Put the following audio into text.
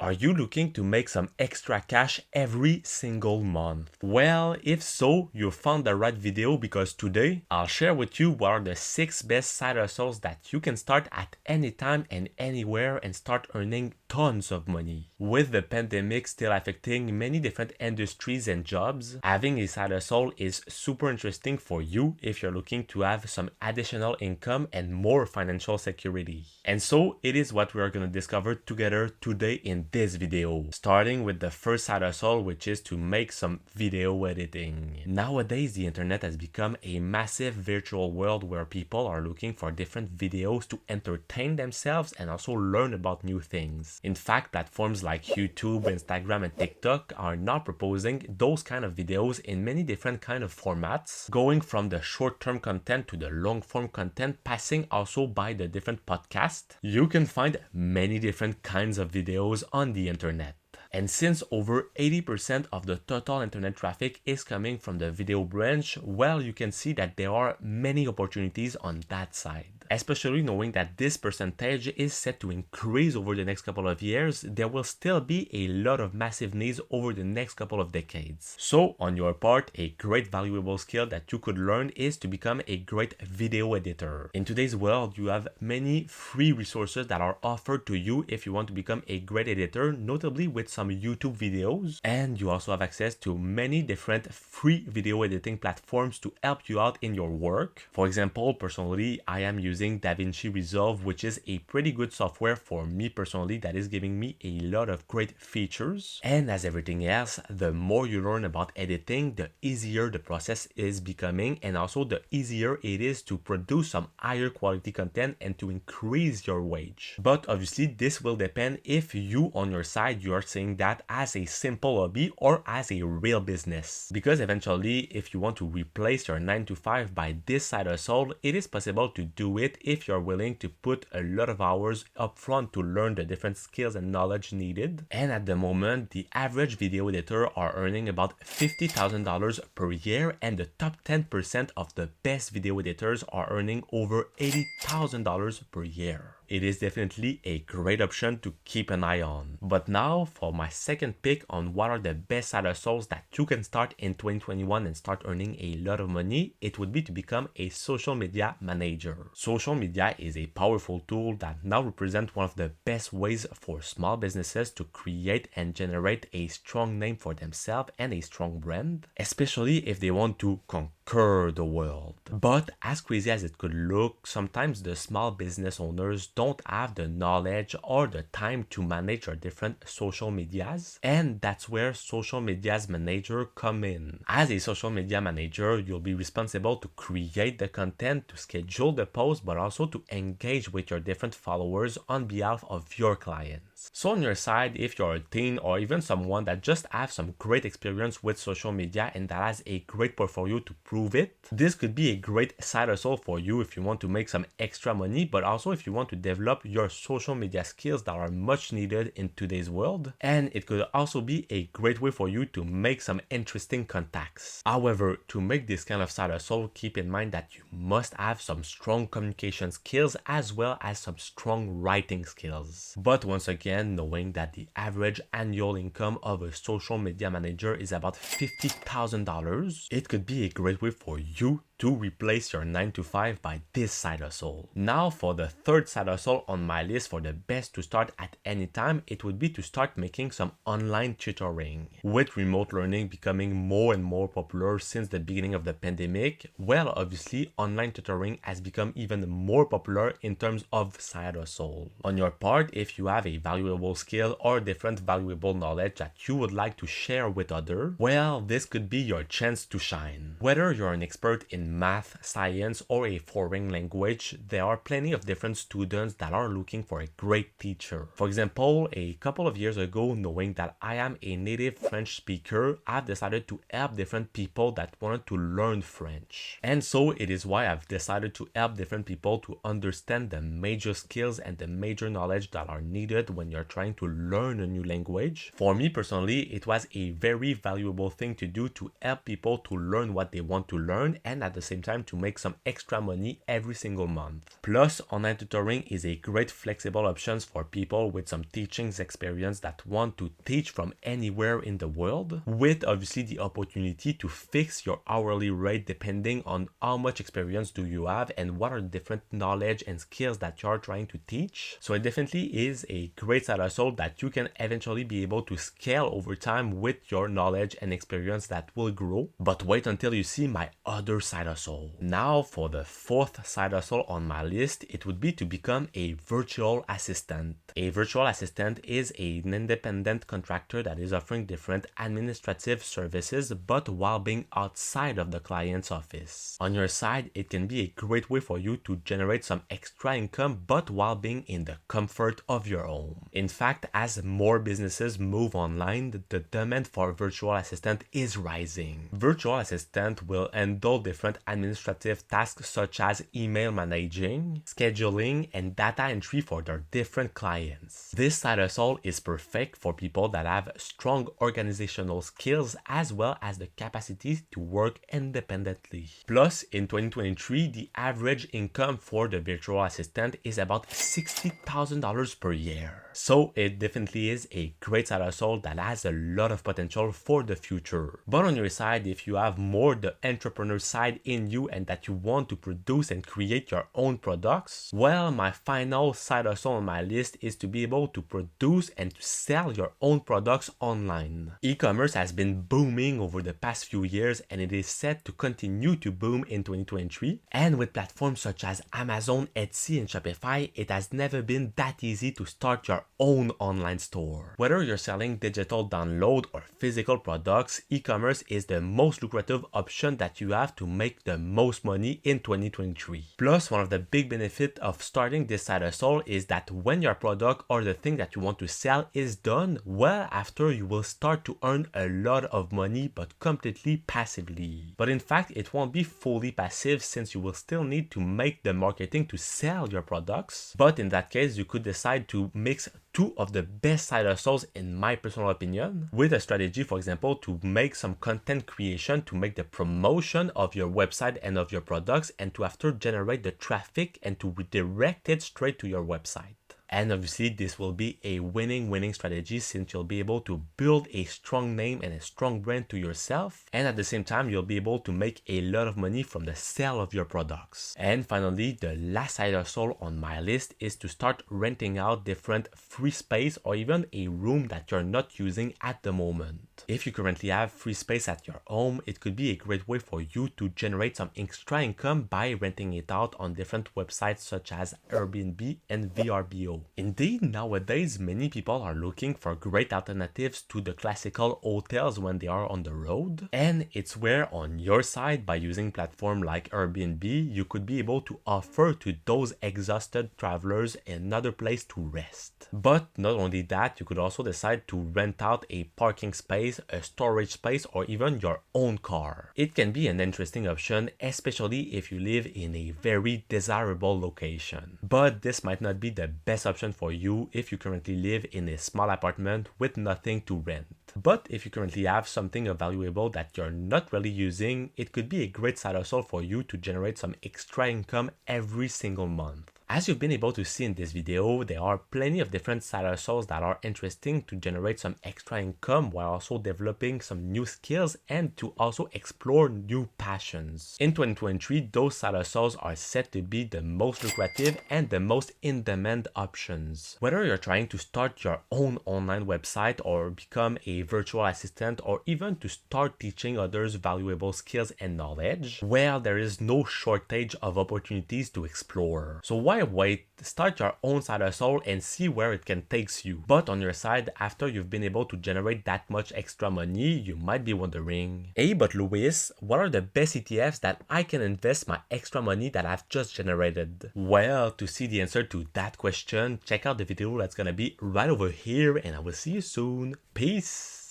Are you looking to make some extra cash every single month? Well, if so, you found the right video because today I'll share with you what are the 6 best side hustles that you can start at any time and anywhere and start earning tons of money. With the pandemic still affecting many different industries and jobs, having a side hustle is super interesting for you if you're looking to have some additional income and more financial security. And so it is what we are going to discover together today in this video. Starting with the first side hustle, which is to make some video editing. Nowadays, the internet has become a massive virtual world where people are looking for different videos to entertain themselves and also learn about new things. In fact, platforms like YouTube, Instagram, and TikTok are now proposing those kind of videos in many different kind of formats, going from the short-term content to the long-form content, passing also by the different podcasts. You can find many different kinds of videos on the internet. And since over 80% of the total internet traffic is coming from the video branch, well, you can see that there are many opportunities on that side. Especially knowing that this percentage is set to increase over the next couple of years, there will still be a lot of massive needs over the next couple of decades. So, on your part, a great valuable skill that you could learn is to become a great video editor. In today's world, you have many free resources that are offered to you if you want to become a great editor, notably with some YouTube videos. And you also have access to many different free video editing platforms to help you out in your work. For example, personally, I am using DaVinci Resolve, which is a pretty good software for me personally that is giving me a lot of great features. And as everything else, the more you learn about editing, the easier the process is becoming, and also the easier it is to produce some higher quality content and to increase your wage. But obviously this will depend if you on your side you are seeing that as a simple hobby or as a real business. Because eventually if you want to replace your 9 to 5 by this side hustle, it is possible to do it if you're willing to put a lot of hours upfront to learn the different skills and knowledge needed. And at the moment, the average video editor are earning about $50,000 per year, and the top 10% of the best video editors are earning over $80,000 per year. It is definitely a great option to keep an eye on. But now for my second pick on what are the best side hustles that you can start in 2021 and start earning a lot of money, it would be to become a social media manager. Social media is a powerful tool that now represents one of the best ways for small businesses to create and generate a strong name for themselves and a strong brand, especially if they want to conquer the world. But as crazy as it could look, sometimes the small business owners don't have the knowledge or the time to manage our different social medias, and that's where social medias manager come in. As a social media manager, you'll be responsible to create the content, to schedule the post, but also to engage with your different followers on behalf of your clients. So on your side, if you're a teen or even someone that just have some great experience with social media and that has a great portfolio to prove it, this could be a great side hustle for you if you want to make some extra money, but also if you want to develop your social media skills that are much needed in today's world. And it could also be a great way for you to make some interesting contacts. However, to make this kind of side hustle, keep in mind that you must have some strong communication skills as well as some strong writing skills. But once again, knowing that the average annual income of a social media manager is about $50,000, it could be a great way for you to replace your 9 to 5 by this side hustle. Now for the third side hustle on my list for the best to start at any time, it would be to start making some online tutoring. With remote learning becoming more and more popular since the beginning of the pandemic, well, obviously online tutoring has become even more popular in terms of side hustle. On your part, if you have a valuable skill or different valuable knowledge that you would like to share with others, well, this could be your chance to shine. Whether you're an expert in math, science, or a foreign language, there are plenty of different students that are looking for a great teacher. For example, a couple of years ago, knowing that I am a native French speaker, I've decided to help different people that wanted to learn French. And so it is why I've decided to help different people to understand the major skills and the major knowledge that are needed when you're trying to learn a new language. For me personally, it was a very valuable thing to do to help people to learn what they want to learn, and at the same time to make some extra money every single month. Plus, online tutoring is a great flexible option for people with some teaching experience that want to teach from anywhere in the world, with obviously the opportunity to fix your hourly rate depending on how much experience do you have and what are the different knowledge and skills that you're trying to teach. So it definitely is a great side hustle that you can eventually be able to scale over time with your knowledge and experience that will grow. But wait until you see my other side hustle. Now for the fourth side hustle on my list, it would be to become a virtual assistant. A virtual assistant is an independent contractor that is offering different administrative services but while being outside of the client's office. On your side, it can be a great way for you to generate some extra income but while being in the comfort of your home. In fact, as more businesses move online, the demand for virtual assistant is rising. Virtual assistant will handle different administrative tasks such as email managing, scheduling, and data entry for their different clients. This side hustle is perfect for people that have strong organizational skills as well as the capacity to work independently. Plus, in 2023, the average income for the virtual assistant is about $60,000 per year. So it definitely is a great side hustle that has a lot of potential for the future. But on your side, if you have more the entrepreneur side in you and that you want to produce and create your own products, well, my final side hustle on my list is to be able to produce and to sell your own products online. E-commerce has been booming over the past few years and it is set to continue to boom in 2023. And with platforms such as Amazon, Etsy, and Shopify, it has never been that easy to start your own online store. Whether you're selling digital download or physical products, e-commerce is the most lucrative option that you have to make the most money in 2023. Plus, one of the big benefits of starting this side hustle is that when your product or the thing that you want to sell is done, well, after you will start to earn a lot of money but completely passively. But in fact, it won't be fully passive since you will still need to make the marketing to sell your products. But in that case, you could decide to mix two of the best side hustles in my personal opinion, with a strategy, for example, to make some content creation to make the promotion of your website and of your products and to after generate the traffic and to redirect it straight to your website. And obviously this will be a winning strategy since you'll be able to build a strong name and a strong brand to yourself, and at the same time you'll be able to make a lot of money from the sale of your products. And finally, the last side hustle on my list is to start renting out different free space or even a room that you're not using at the moment. If you currently have free space at your home, it could be a great way for you to generate some extra income by renting it out on different websites such as Airbnb and VRBO. Indeed, nowadays many people are looking for great alternatives to the classical hotels when they are on the road, and it's where on your side, by using platforms like Airbnb, you could be able to offer to those exhausted travelers another place to rest. But not only that, you could also decide to rent out a parking space, a storage space, or even your own car. It can be an interesting option, especially if you live in a very desirable location. But this might not be the best option for you if you currently live in a small apartment with nothing to rent. But if you currently have something valuable that you're not really using, it could be a great side hustle for you to generate some extra income every single month. As you've been able to see in this video, there are plenty of different side hustles that are interesting to generate some extra income while also developing some new skills and to also explore new passions. In 2023, those side hustles are set to be the most lucrative and the most in-demand options. Whether you're trying to start your own online website or become a virtual assistant or even to start teaching others valuable skills and knowledge, well, there is no shortage of opportunities to explore. So why wait? Start your own side hustle and see where it can take you. But on your side, after you've been able to generate that much extra money, you might be wondering, hey, but Louis, what are the best ETFs that I can invest my extra money that I've just generated? Well, to see the answer to that question, check out the video that's gonna be right over here, and I will see you soon. Peace!